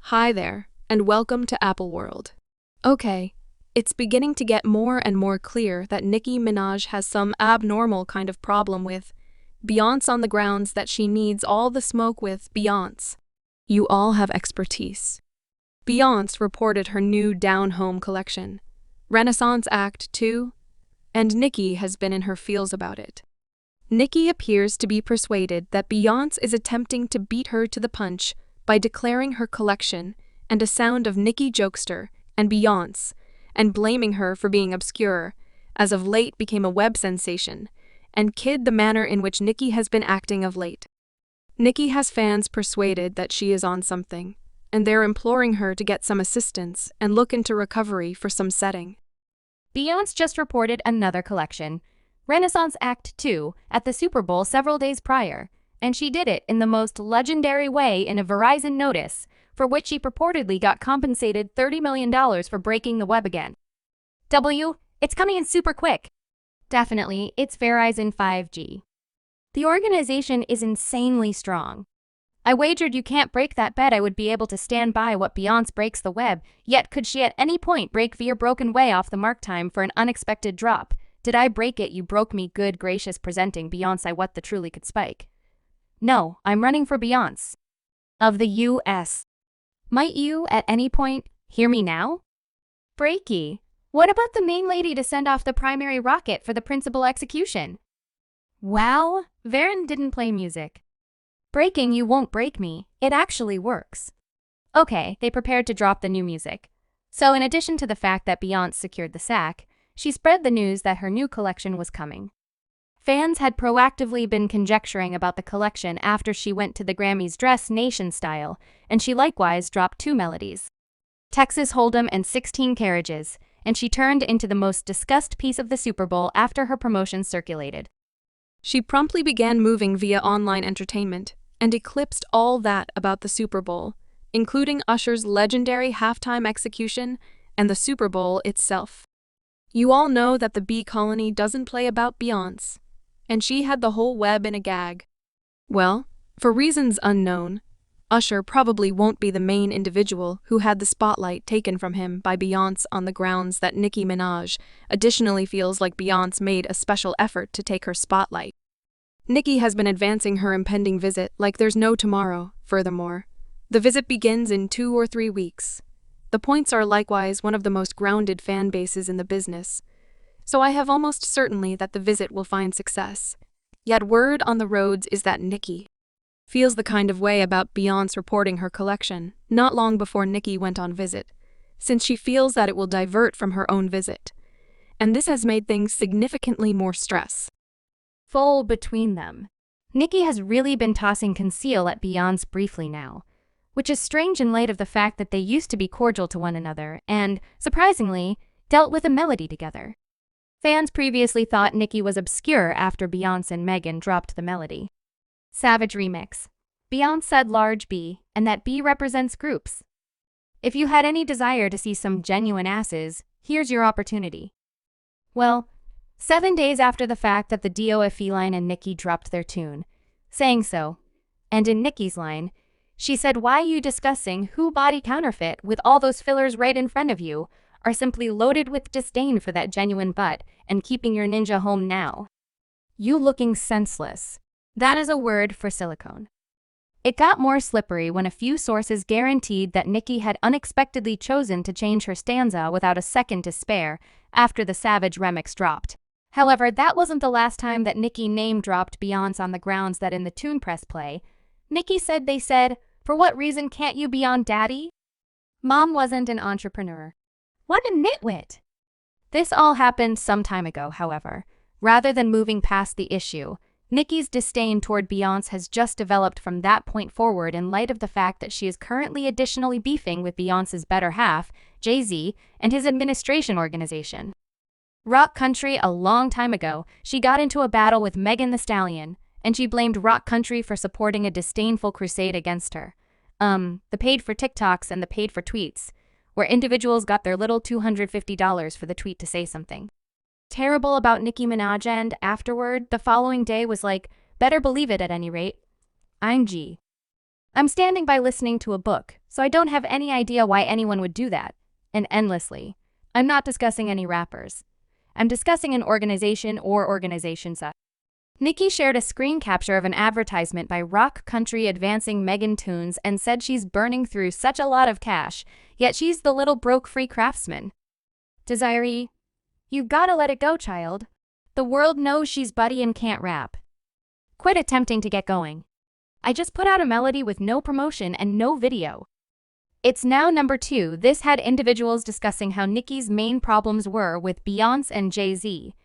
Hi there, and welcome to Apple World. Okay, it's beginning to get more and more clear that Nicki Minaj has some abnormal kind of problem with Beyonce on the grounds that she needs all the smoke with Beyonce. You all have expertise. Beyonce reported her new Down Home collection, Renaissance Act 2, and Nicki has been in her feels about it. Nicki appears to be persuaded that Beyonce is attempting to beat her to the punch by declaring her collection and a sound of Nicki Jokester and Beyonce, and blaming her for being obscure, as of late became a web sensation, and kid the manner in which Nicki has been acting of late. Nicki has fans persuaded that she is on something, and they're imploring her to get some assistance and look into recovery for some setting. Beyonce just reported another collection, Renaissance Act 2, at the Super Bowl several days prior, and she did it in the most legendary way in a Verizon notice, for which she purportedly got compensated $30 million for breaking the web again. It's coming in super quick. Definitely, it's Verizon 5G. The organization is insanely strong. I wagered you can't break that bet I would be able to stand by what Beyonce breaks the web, yet could she at any point break via broken way off the mark time for an unexpected drop? Did I break it, you broke me, good gracious, presenting Beyonce what the truly could spike. No, I'm running for Beyonce. Of the U.S. Might you, at any point, hear me now? Breaky. What about the main lady to send off the primary rocket for the principal execution? Wow, Varen didn't play music. Breaking you won't break me, it actually works. Okay, they prepared to drop the new music. So in addition to the fact that Beyonce secured the sack, she spread the news that her new collection was coming. Fans had proactively been conjecturing about the collection after she went to the Grammys Dress Nation style, and she likewise dropped 2 melodies, Texas Hold'em and 16 Carriages, and she turned into the most discussed piece of the Super Bowl after her promotion circulated. She promptly began moving via online entertainment and eclipsed all that about the Super Bowl, including Usher's legendary halftime execution and the Super Bowl itself. You all know that the Bee Colony doesn't play about Beyonce, and she had the whole web in a gag. Well, for reasons unknown, Usher probably won't be the main individual who had the spotlight taken from him by Beyonce on the grounds that Nicki Minaj additionally feels like Beyonce made a special effort to take her spotlight. Nicki has been advancing her impending visit like there's no tomorrow. Furthermore, the visit begins in 2 or 3 weeks. The Points are likewise one of the most grounded fan bases in the business, so I have almost certainly that the visit will find success. Yet word on the roads is that Nicki feels the kind of way about Beyonce reporting her collection not long before Nicki went on visit, since she feels that it will divert from her own visit. And this has made things significantly more stressful Between them. Nicki has really been tossing conceal at Beyonce briefly now, which is strange in light of the fact that they used to be cordial to one another and, surprisingly, dealt with a melody together. Fans previously thought Nicki was obscure after Beyonce and Megan dropped the melody. Savage remix. Beyonce said large B, and that B represents groups. If you had any desire to see some genuine asses, here's your opportunity. Well, 7 days after the fact that the DOFE line and Nicki dropped their tune, saying so, and in Nicki's line, she said, "Why you discussing who body counterfeit with all those fillers right in front of you are simply loaded with disdain for that genuine butt and keeping your ninja home now. You looking senseless." That is a word for silicone. It got more slippery when a few sources guaranteed that Nicki had unexpectedly chosen to change her stanza without a second to spare after the Savage remix dropped. However, that wasn't the last time that Nicki name-dropped Beyonce on the grounds that in the Tune Press play, Nicki said they said, "For what reason can't you be on Daddy? Mom wasn't an entrepreneur." What a nitwit! This all happened some time ago, however. Rather than moving past the issue, Nicki's disdain toward Beyonce has just developed from that point forward in light of the fact that she is currently additionally beefing with Beyonce's better half, Jay-Z, and his administration organization. Rock Country. A long time ago, she got into a battle with Megan Thee Stallion, and she blamed Rock Country for supporting a disdainful crusade against her. The paid for TikToks and the paid for tweets, where individuals got their little $250 for the tweet to say something terrible about Nicki Minaj, and afterward, the following day was like, better believe it at any rate. I'm standing by listening to a book, so I don't have any idea why anyone would do that. And endlessly. I'm not discussing any rappers. I'm discussing an organization or organizations. Nicki shared a screen capture of an advertisement by rock country advancing Megan Tunes and said she's burning through such a lot of cash, yet she's the little broke free craftsman. Desiree, you gotta let it go, child. The world knows she's buddy and can't rap. Quit attempting to get going. I just put out a melody with no promotion and no video. It's now number 2. This had individuals discussing how Nicki's main problems were with Beyonce and Jay-Z.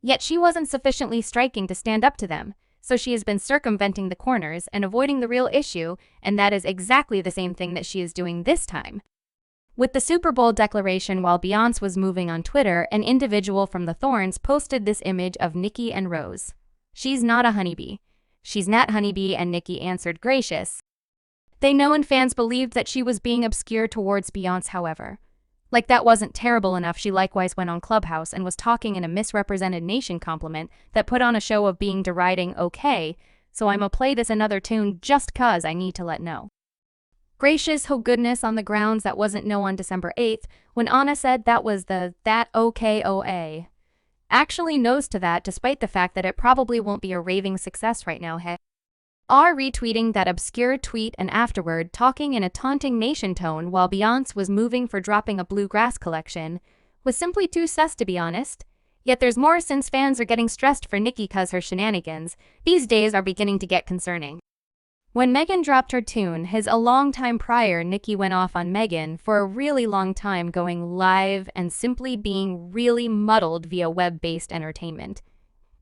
Yet she wasn't sufficiently striking to stand up to them, so she has been circumventing the corners and avoiding the real issue, and that is exactly the same thing that she is doing this time. With the Super Bowl declaration while Beyonce was moving on Twitter, an individual from the Thorns posted this image of Nicki and Rose. She's not a honeybee. She's not honeybee, and Nicki answered gracious. They know and fans believed that she was being obscure towards Beyonce, however. Like that wasn't terrible enough, she likewise went on Clubhouse and was talking in a misrepresented nation compliment that put on a show of being deriding. Okay, so I'ma play this another tune just cause I need to let know. Gracious ho goodness on the grounds that wasn't no on December 8th when Anna said that was the that okay OA. Actually knows to that despite the fact that it probably won't be a raving success right now, hey. Are retweeting that obscure tweet and afterward talking in a taunting nation tone while Beyonce was moving for dropping a bluegrass collection was simply too sus to be honest. Yet there's more since fans are getting stressed for Nicki cause her shenanigans these days are beginning to get concerning. When Megan dropped her tune, a long time prior, Nicki went off on Megan for a really long time, going live and simply being really muddled via web-based entertainment.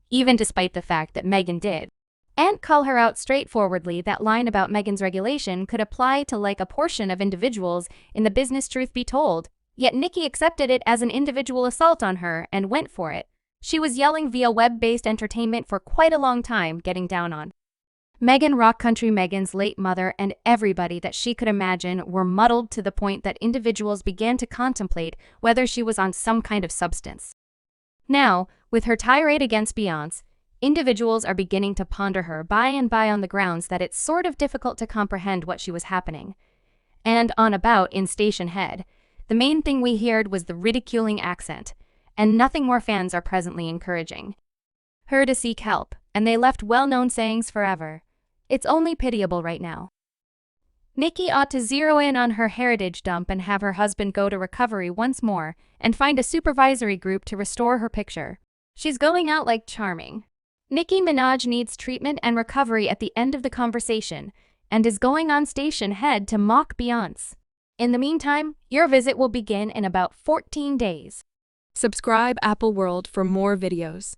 Even despite the fact that Megan did. And call her out straightforwardly, that line about Megan's regulation could apply to like a portion of individuals in the business, truth be told. Yet Nicki accepted it as an individual assault on her and went for it. She was yelling via web-based entertainment for quite a long time, getting down on Megan, rock country Megan's late mother, and everybody that she could imagine were muddled to the point that individuals began to contemplate whether she was on some kind of substance. Now, with her tirade against Beyonce, individuals are beginning to ponder her by and by on the grounds that it's sort of difficult to comprehend what she was happening. And on about in Station Head, the main thing we heard was the ridiculing accent, and nothing more fans are presently encouraging her to seek help, and they left well-known sayings forever. It's only pitiable right now. Nicki ought to zero in on her heritage dump and have her husband go to recovery once more and find a supervisory group to restore her picture. She's going out like charming. Nicki Minaj needs treatment and recovery at the end of the conversation and is going on Station Head to mock Beyonce. In the meantime, your visit will begin in about 14 days. Subscribe Apple World for more videos.